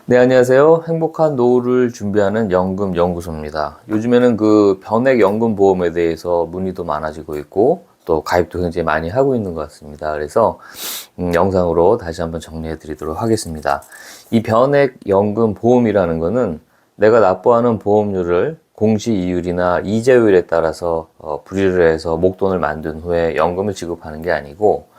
네, 안녕하세요. 행복한 노후를 준비하는 연금 연구소입니다. 요즘에는 그 변액 연금 보험에 대해서 문의도 많아지고 있고 또 가입도 굉장히 많이 하고 있는 것 같습니다. 그래서 영상으로 다시 한번 정리해 드리도록 하겠습니다. 이 변액 연금 보험이라는 거는 내가 납부하는 보험료를 공시이율이나 이자율에 따라서 분리를 해서 목돈을 만든 후에 연금을 지급하는 게 아니고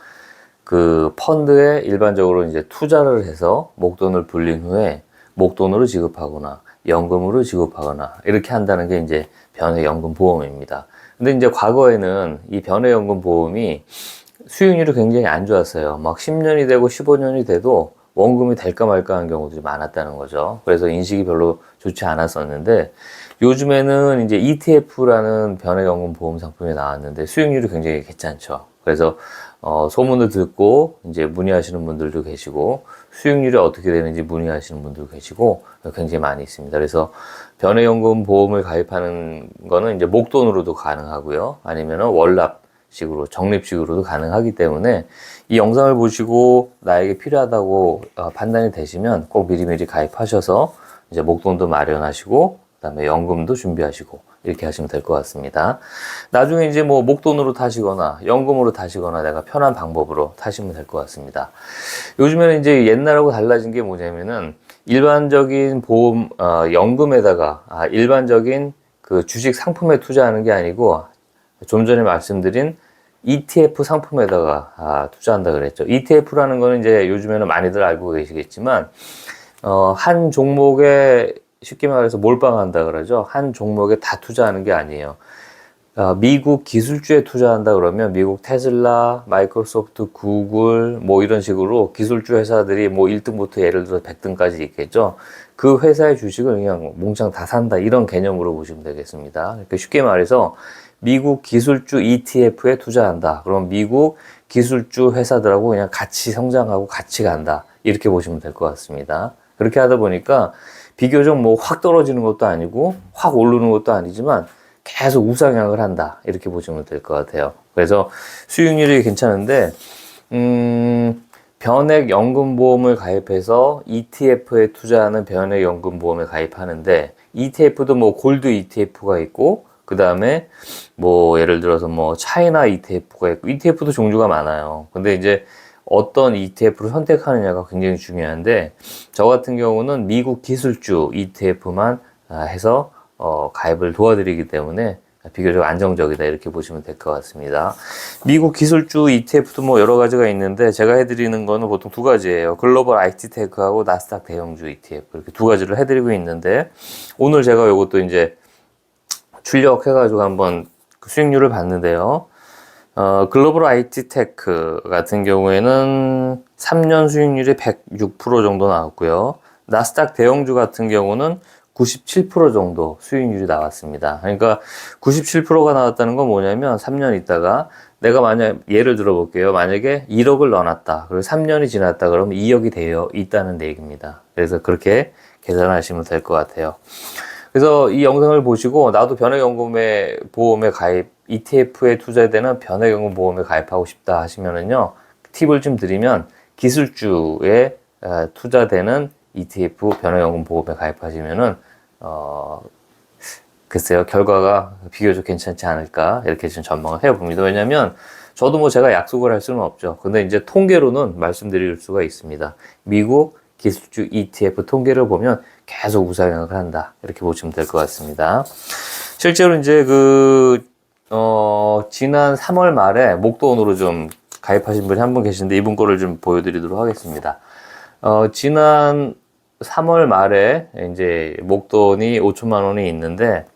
그 펀드에 일반적으로 이제 투자를 해서 목돈을 불린 후에 목돈으로 지급하거나 연금으로 지급하거나 이렇게 한다는 게 이제 변액연금 보험입니다. 근데 이제 과거에는 이 변액연금 보험이 수익률이 굉장히 안 좋았어요. 막 10년이 되고 15년이 돼도 원금이 될까 말까 하는 경우들이 많았다는 거죠. 그래서 인식이 별로 좋지 않았었는데 요즘에는 이제 ETF라는 변액연금 보험 상품이 나왔는데 수익률이 굉장히 괜찮죠. 그래서 소문을 듣고 이제 문의하시는 분들도 계시고 수익률이 어떻게 되는지 문의하시는 분들도 계시고 굉장히 많이 있습니다. 그래서 변액연금 보험을 가입하는 거는 이제 목돈으로도 가능하고요. 아니면은 월납식으로 적립식으로도 가능하기 때문에 이 영상을 보시고 나에게 필요하다고 판단이 되시면 꼭 미리미리 가입하셔서 이제 목돈도 마련하시고 그다음에 연금도 준비하시고 이렇게 하시면 될 것 같습니다. 나중에 이제 뭐 목돈으로 타시거나 연금으로 타시거나 내가 편한 방법으로 타시면 될 것 같습니다. 요즘에는 이제 옛날하고 달라진 게 뭐냐면은 일반적인 보험, 연금에다가 일반적인 그 주식 상품에 투자하는 게 아니고 좀 전에 말씀드린 ETF 상품에다가 투자한다 그랬죠. ETF라는 거는 이제 요즘에는 많이들 알고 계시겠지만 한 종목에 쉽게 말해서 몰빵한다 그러죠. 한 종목에 다 투자하는 게 아니에요. 미국 기술주에 투자한다 그러면 미국 테슬라, 마이크로소프트, 구글 뭐 이런 식으로 기술주 회사들이 뭐 1등부터 예를 들어 100등까지 있겠죠. 그 회사의 주식을 그냥 몽창 다 산다 이런 개념으로 보시면 되겠습니다. 그러니까 쉽게 말해서 미국 기술주 ETF에 투자한다. 그럼 미국 기술주 회사들하고 그냥 같이 성장하고 같이 간다. 이렇게 보시면 될 것 같습니다. 그렇게 하다 보니까 비교적 뭐 확 떨어지는 것도 아니고 확 오르는 것도 아니지만 계속 우상향을 한다. 이렇게 보시면 될 것 같아요. 그래서 수익률이 괜찮은데, 변액연금보험을 가입해서 ETF에 투자하는 변액연금보험에 가입하는데, ETF도 뭐 골드 ETF가 있고, 그 다음에 뭐 예를 들어서 뭐 차이나 ETF가 있고, ETF도 종류가 많아요. 근데 이제 어떤 ETF를 선택하느냐가 굉장히 중요한데, 저 같은 경우는 미국 기술주 ETF만 해서 가입을 도와드리기 때문에 비교적 안정적이다 이렇게 보시면 될 것 같습니다. 미국 기술주 ETF도 뭐 여러 가지가 있는데 제가 해드리는 거는 보통 두 가지예요. 글로벌 IT 테크하고 나스닥 대형주 ETF 이렇게 두 가지를 해드리고 있는데 오늘 제가 이것도 이제 출력해가지고 한번 그 수익률을 봤는데요. 글로벌 IT 테크 같은 경우에는 3년 수익률이 106% 정도 나왔고요. 나스닥 대형주 같은 경우는 97% 정도 수익률이 나왔습니다. 그러니까 97%가 나왔다는 건 뭐냐면 3년 있다가 내가 만약 예를 들어 볼게요. 만약에 1억을 넣어놨다. 그리고 3년이 지났다 그러면 2억이 되어 있다는 얘기입니다. 그래서 그렇게 계산하시면 될 것 같아요. 그래서 이 영상을 보시고 나도 변액연금에 보험에 가입, ETF에 투자되는 변액연금 보험에 가입하고 싶다 하시면은요, 팁을 좀 드리면 기술주에 투자되는 ETF 변액연금 보험에 가입하시면은 글쎄요 결과가 비교적 괜찮지 않을까 이렇게 좀 전망을 해봅니다. 왜냐하면 저도 뭐 제가 약속을 할 수는 없죠. 근데 이제 통계로는 말씀드릴 수가 있습니다. 미국 기술주 ETF 통계를 보면 계속 우상향을 한다. 이렇게 보시면 될 것 같습니다. 실제로 이제 지난 3월 말에 목돈으로 좀 가입하신 분이 한 분 계신데 이분 거를 좀 보여드리도록 하겠습니다. 지난 3월 말에 이제 목돈이 5천만 원이 있는데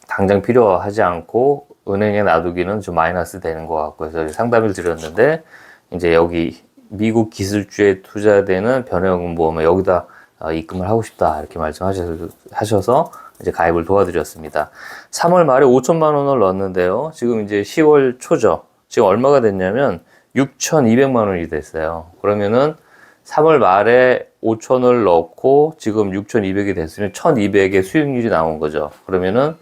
당장 필요하지 않고 은행에 놔두기는 좀 마이너스 되는 것 같고 해서 상담을 드렸는데 이제 여기 미국 기술주에 투자되는 변액연금 보험에 여기다 입금을 하고 싶다 이렇게 말씀하셔서 이제 가입을 도와드렸습니다. 3월 말에 5천만 원을 넣었는데요. 지금 이제 10월 초죠. 지금 얼마가 됐냐면 6,200만 원이 됐어요. 그러면은 3월 말에 5천을 넣고 지금 6,200이 됐으면 1,200의 수익률이 나온 거죠. 그러면은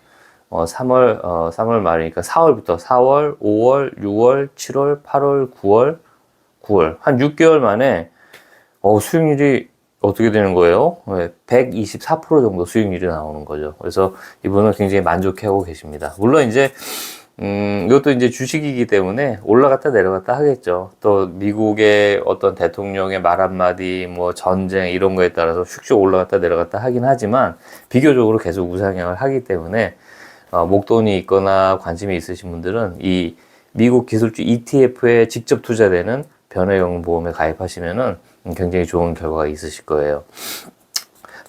3월 말이니까 4월부터 4월, 5월, 6월, 7월, 8월, 9월 한 6개월 만에 수익률이 어떻게 되는 거예요? 124% 정도 수익률이 나오는 거죠. 그래서 이분은 굉장히 만족해하고 계십니다. 물론 이제 이것도 이제 주식이기 때문에 올라갔다 내려갔다 하겠죠. 또 미국의 어떤 대통령의 말 한마디, 뭐 전쟁 이런 거에 따라서 슉슉 올라갔다 내려갔다 하긴 하지만 비교적으로 계속 우상향을 하기 때문에 목돈이 있거나 관심이 있으신 분들은 이 미국 기술주 ETF에 직접 투자되는 변화연금보험에 가입하시면은 굉장히 좋은 결과가 있으실 거예요.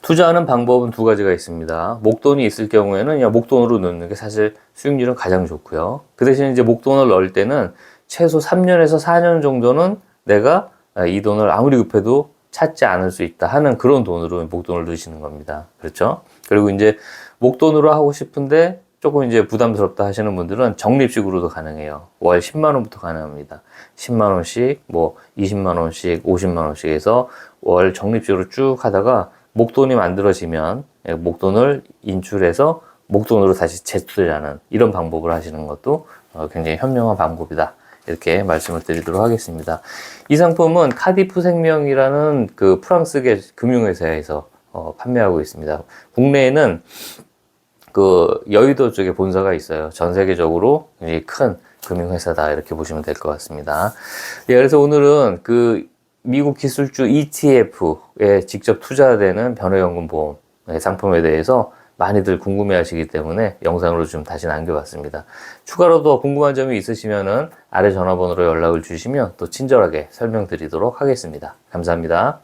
투자하는 방법은 두 가지가 있습니다. 목돈이 있을 경우에는 그냥 목돈으로 넣는 게 사실 수익률은 가장 좋고요. 그 대신 이제 목돈을 넣을 때는 최소 3년에서 4년 정도는 내가 이 돈을 아무리 급해도 찾지 않을 수 있다 하는 그런 돈으로 목돈을 넣으시는 겁니다. 그렇죠? 그리고 이제 목돈으로 하고 싶은데 조금 이제 부담스럽다 하시는 분들은 적립식으로도 가능해요. 월 10만 원부터 가능합니다. 10만 원씩, 뭐 20만 원씩, 50만 원씩 해서 월 적립식으로 쭉 하다가 목돈이 만들어지면 목돈을 인출해서 목돈으로 다시 재투자하는 이런 방법을 하시는 것도 굉장히 현명한 방법이다. 이렇게 말씀을 드리도록 하겠습니다. 이 상품은 카디프 생명이라는 그 프랑스계 금융회사에서 판매하고 있습니다. 국내에는 그 여의도 쪽에 본사가 있어요. 전 세계적으로 굉장히 큰 금융회사다 이렇게 보시면 될 것 같습니다. 예, 그래서 오늘은 그 미국 기술주 ETF에 직접 투자되는 변화연금보험 상품에 대해서 많이들 궁금해 하시기 때문에 영상으로 좀 다시 남겨봤습니다. 추가로 더 궁금한 점이 있으시면은 아래 전화번호로 연락을 주시면 또 친절하게 설명드리도록 하겠습니다. 감사합니다.